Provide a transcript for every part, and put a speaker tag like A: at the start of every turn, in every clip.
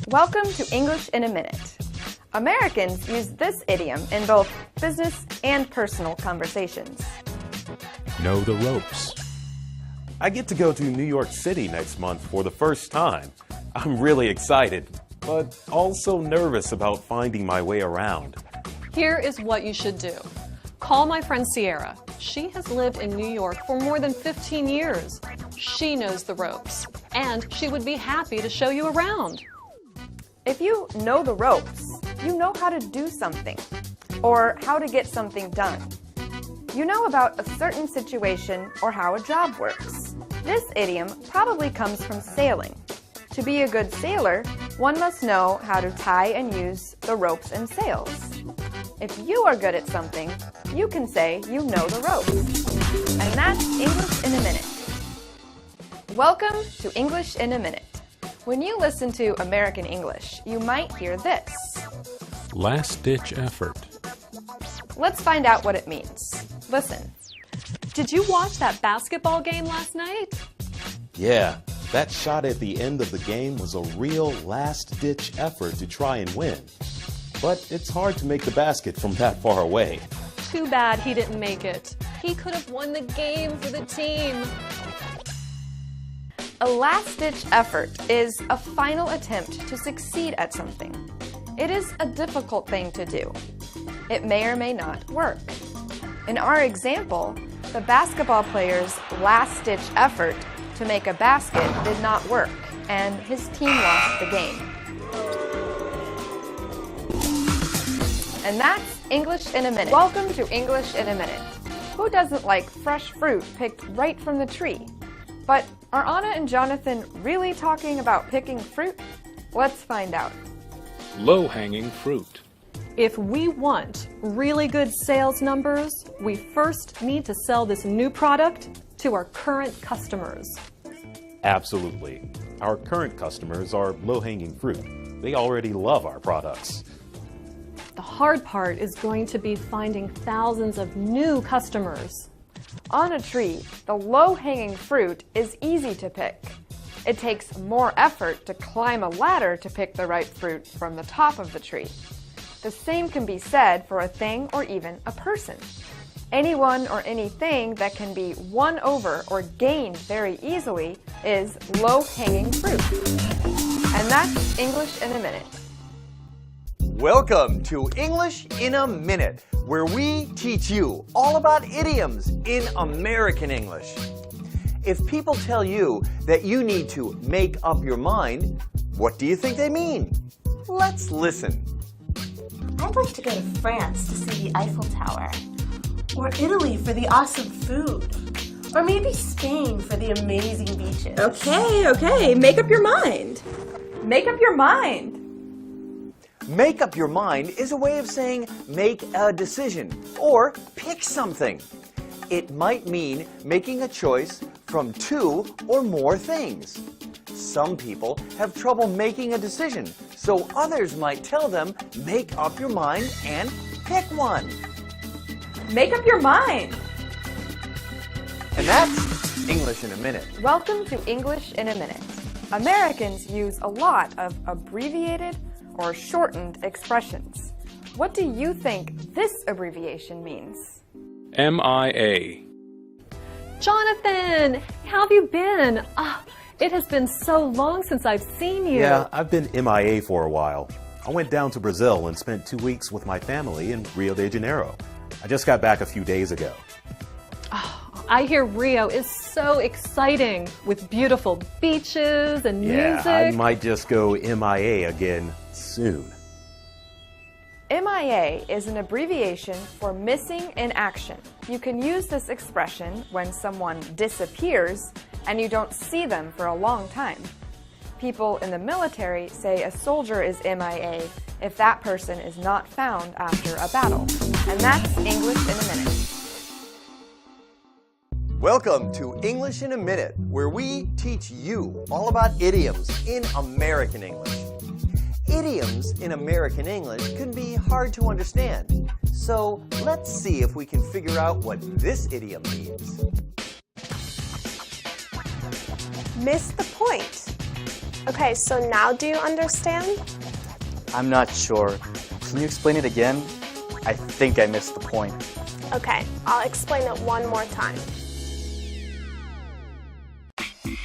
A: Welcome to English in a Minute. Americans use this idiom in both business and personal conversations.
B: Know the ropes.
C: I get to go to New York City next month for the first time. I'm really excited, but also nervous about finding my way around.
D: Here is what you should do. Call my friend Sierra. She has lived in New York for more than 15 years. She knows the ropes, and she would be happy to show you around.
A: If you know the ropes, you know how to do something, or how to get something done. You know about a certain situation or how a job works. This idiom probably comes from sailing. To be a good sailor, one must know how to tie and use the ropes and sails. If you are good at something, you can say you know the ropes. And that's English in a Minute. Welcome to English in a Minute. When you listen to American English, you might hear this.
B: Last-ditch effort.
A: Let's find out what it means. Listen.
D: Did you watch that basketball game last night?
C: Yeah, that shot at the end of the game was a real last-ditch effort to try and win. But it's hard to make the basket from that far away.
D: Too bad he didn't make it. He could have won the game for the team.
A: A last-ditch effort is a final attempt to succeed at something. It is a difficult thing to do. It may or may not work. In our example, the basketball player's last-ditch effort to make a basket did not work, and his team lost the game. And that's English in a Minute. Welcome to English in a Minute. Who doesn't like fresh fruit picked right from the tree? But are Anna and Jonathan really talking about picking fruit? Let's find out.
B: Low-hanging fruit.
D: If we want really good sales numbers, we first need to sell this new product to our current customers.
C: Absolutely. Our current customers are low-hanging fruit. They already love our products.
D: The hard part is going to be finding thousands of new customers.
A: On a tree, the low-hanging fruit is easy to pick. It takes more effort to climb a ladder to pick the right fruit from the top of the tree. The same can be said for a thing or even a person. Anyone or anything that can be won over or gained very easily is low-hanging fruit. And that's English in a Minute.
E: Welcome to English in a Minute, where we teach you all about idioms in American English. If people tell you that you need to make up your mind, what do you think they mean? Let's listen.
F: I'd like to go to France to see the Eiffel Tower, or Italy for the awesome food, or maybe Spain for the amazing beaches.
G: Okay, make up your mind. Make up your mind.
E: Make up your mind is a way of saying make a decision or pick something. It might mean making a choice from two or more things. Some people have trouble making a decision, so others might tell them, make up your mind and pick one.
G: Make up your mind.
E: And that's English in a Minute.
A: Welcome to English in a Minute. Americans use a lot of abbreviated or shortened expressions. What do you think this abbreviation means?
B: MIA.
D: Jonathan, how have you been? It has been so long since I've seen you.
C: Yeah, I've been MIA for a while. I went down to Brazil and spent 2 weeks with my family in Rio de Janeiro. I just got back a few days ago.
D: I hear Rio is so exciting with beautiful beaches and music.
C: Yeah, I might just go MIA again soon.
A: MIA is an abbreviation for missing in action. You can use this expression when someone disappears and you don't see them for a long time. People in the military say a soldier is MIA if that person is not found after a battle. And that's English in a Minute.
E: Welcome to English in a Minute, where we teach you all about idioms in American English. Idioms in American English can be hard to understand, so let's see if we can figure out what this idiom means.
F: Miss the point.
H: Okay, so now do you understand?
I: I'm not sure. Can you explain it again? I think I missed the point.
H: Okay, I'll explain it one more time.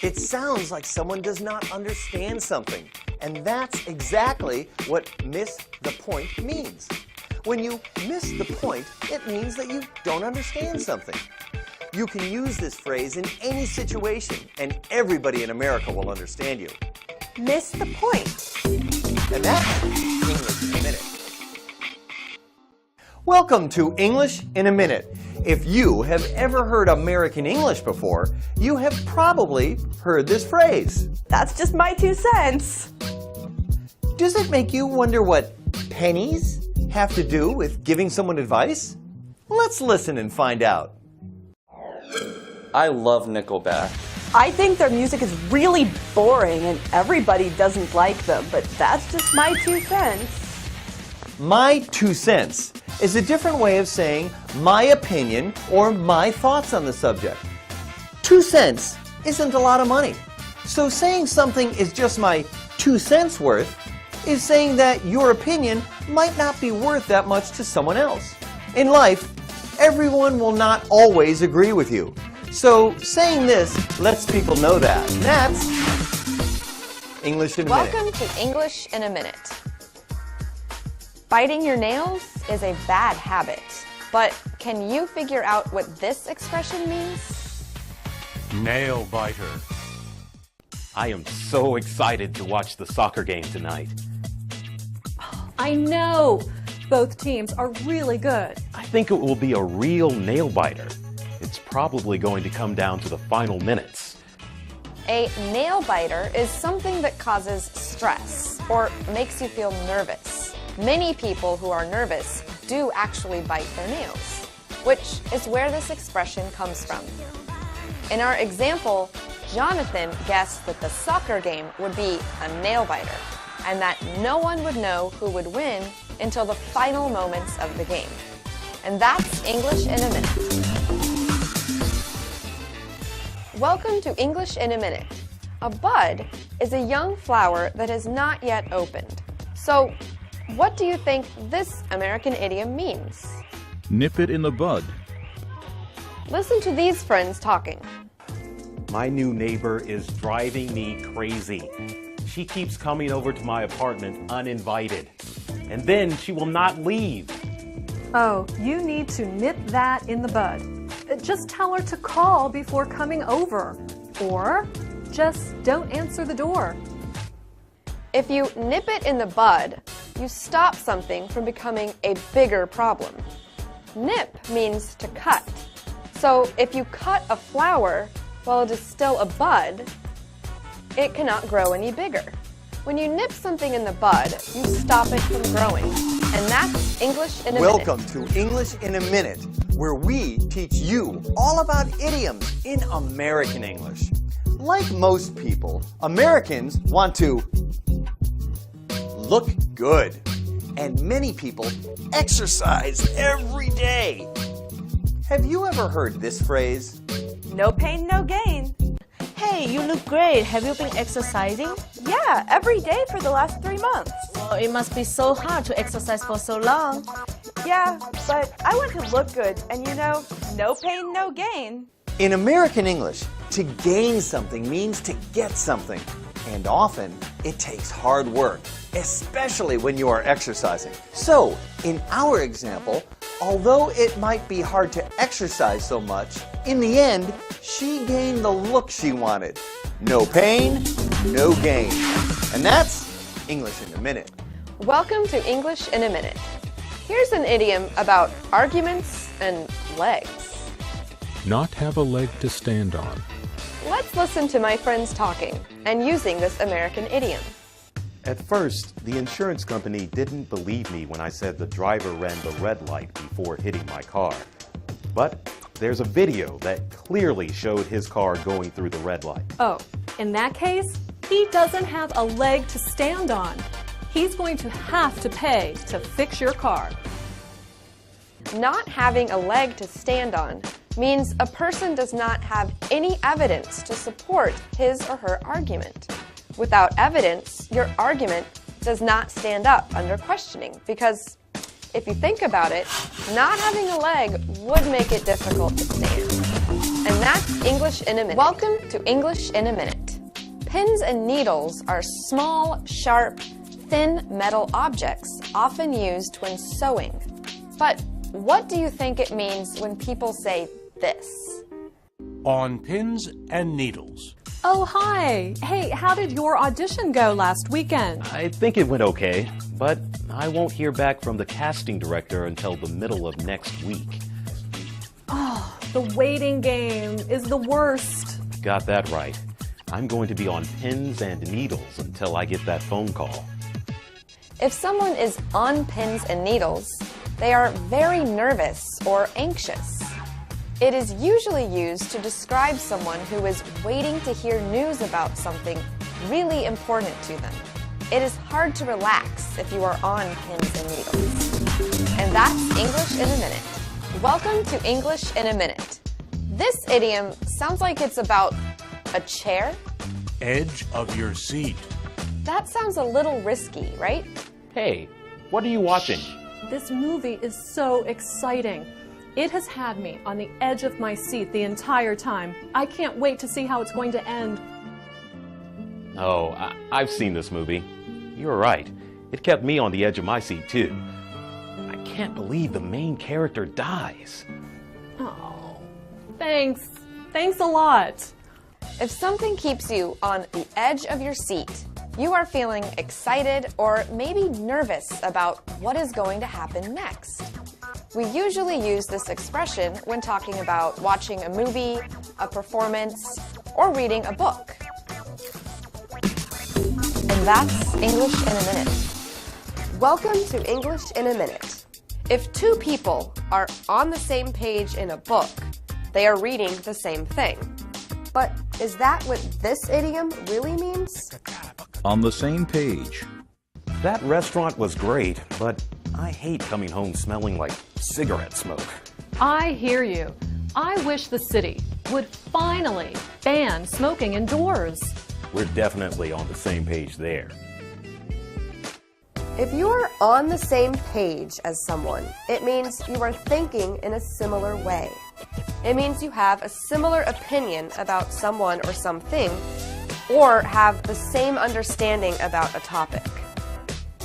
E: It sounds like someone does not understand something. And that's exactly what miss the point means. When you miss the point, it means that you don't understand something. You can use this phrase in any situation, and everybody in America will understand you.
G: Miss the point.
E: And that's English in a Minute. Welcome to English in a Minute. If you have ever heard American English before, you have probably heard this phrase.
G: That's just my 2 cents.
E: Does it make you wonder what pennies have to do with giving someone advice? Let's listen and find out.
I: I love Nickelback.
G: I think their music is really boring and everybody doesn't like them, but that's just my 2 cents.
E: My 2 cents is a different way of saying my opinion or my thoughts on the subject. 2 cents isn't a lot of money. So saying something is just my 2 cents worth is saying that your opinion might not be worth that much to someone else. In life, everyone will not always agree with you. So saying this lets people know that. And that's English in a Minute.
A: Welcome to English in a Minute. Biting your nails is a bad habit, but can you figure out what this expression means?
B: Nail biter.
C: I am so excited to watch the soccer game tonight.
D: I know! Both teams are really good.
C: I think it will be a real nail biter. It's probably going to come down to the final minutes.
A: A nail biter is something that causes stress or makes you feel nervous. Many people who are nervous do actually bite their nails, which is where this expression comes from. In our example, Jonathan guessed that the soccer game would be a nail biter and that no one would know who would win until the final moments of the game. And that's English in a Minute. Welcome to English in a Minute. A bud is a young flower that has not yet opened. So, what do you think this American idiom means?
J: Nip it in the bud.
A: Listen to these friends talking.
C: My new neighbor is driving me crazy. She keeps coming over to my apartment uninvited. And then she will not leave.
D: Oh, you need to nip that in the bud. Just tell her to call before coming over. Or just don't answer the door.
A: If you nip it in the bud, you stop something from becoming a bigger problem. Nip means to cut. So if you cut a flower while it is still a bud, it cannot grow any bigger. When you nip something in the bud, you stop it from growing. And that's English in a Minute.
E: Welcome to English in a Minute, where we teach you all about idioms in American English. Like most people, Americans want to look good. And many people exercise every day. Have you ever heard this phrase?
G: No pain, no gain.
F: Hey, you look great. Have you been exercising?
G: Yeah, every day for the last 3 months.
F: Well, it must be so hard to exercise for so long.
G: Yeah, but I want to look good, and you know, no pain, no gain.
E: In American English, to gain something means to get something. And often, it takes hard work, especially when you are exercising. So, in our example, although it might be hard to exercise so much, in the end, she gained the look she wanted. No pain, no gain. And that's English in a Minute.
A: Welcome to English in a Minute. Here's an idiom about arguments and legs.
B: Not have a leg to stand on.
A: Let's listen to my friends talking and using this American idiom.
C: At first, the insurance company didn't believe me when I said the driver ran the red light before hitting my car. But there's a video that clearly showed his car going through the red light.
D: Oh, in that case, he doesn't have a leg to stand on. He's going to have to pay to fix your car.
A: Not having a leg to stand on means a person does not have any evidence to support his or her argument. Without evidence, your argument does not stand up under questioning because if you think about it, not having a leg would make it difficult to stand. And that's English in a Minute. Welcome to English in a Minute. Pins and needles are small, sharp, thin metal objects often used when sewing. But what do you think it means when people say this?
B: On pins and needles.
D: Oh, hi. Hey, how did your audition go last weekend?
C: I think it went okay, but I won't hear back from the casting director until the middle of next week.
D: Oh, the waiting game is the worst.
C: Got that right. I'm going to be on pins and needles until I get that phone call.
A: If someone is on pins and needles, they are very nervous or anxious. It is usually used to describe someone who is waiting to hear news about something really important to them. It is hard to relax if you are on pins and needles. And that's English in a Minute. Welcome to English in a Minute. This idiom sounds like it's about a chair.
B: Edge of your seat.
A: That sounds a little risky, right?
C: Hey, what are you watching?
D: This movie is so exciting. It has had me on the edge of my seat the entire time. I can't wait to see how it's going to end.
C: Oh, I've seen this movie. You're right. It kept me on the edge of my seat, too. I can't believe the main character dies.
D: Oh, thanks. Thanks a lot.
A: If something keeps you on the edge of your seat, you are feeling excited or maybe nervous about what is going to happen next. We usually use this expression when talking about watching a movie, a performance, or reading a book. And that's English in a Minute. Welcome to English in a Minute. If two people are on the same page in a book, they are reading the same thing. But is that what this idiom really means?
J: On the same page.
C: That restaurant was great, but I hate coming home smelling like cigarette smoke.
D: I hear you. I wish the city would finally ban smoking indoors.
C: We're definitely on the same page there.
A: If you're on the same page as someone, it means you are thinking in a similar way. It means you have a similar opinion about someone or something, or have the same understanding about a topic.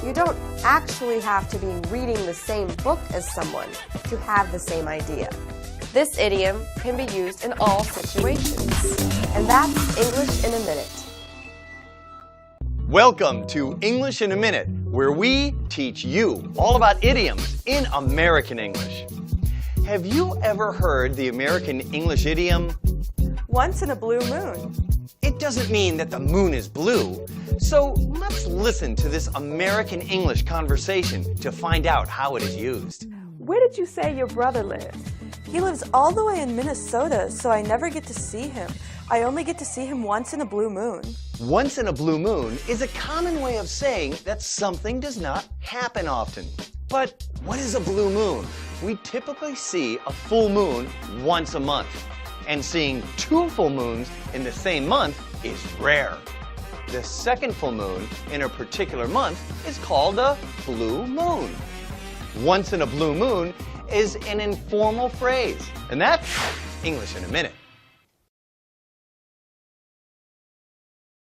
A: You don't actually have to be reading the same book as someone to have the same idea. This idiom can be used in all situations. And that's English in a Minute.
E: Welcome to English in a Minute, where we teach you all about idioms in American English. Have you ever heard the American English idiom,
G: Once in a blue moon?
E: it doesn't mean that the moon is blue. So let's listen to this American English conversation to find out how it is used.
G: Where did you say your brother lives? He lives all the way in Minnesota, so I never get to see him. I only get to see him once in a blue moon.
E: Once in a blue moon is a common way of saying that something does not happen often. But what is a blue moon? We typically see a full moon once a month. And seeing two full moons in the same month is rare. The second full moon in a particular month is called a blue moon. Once in a blue moon is an informal phrase. And that's English in a Minute.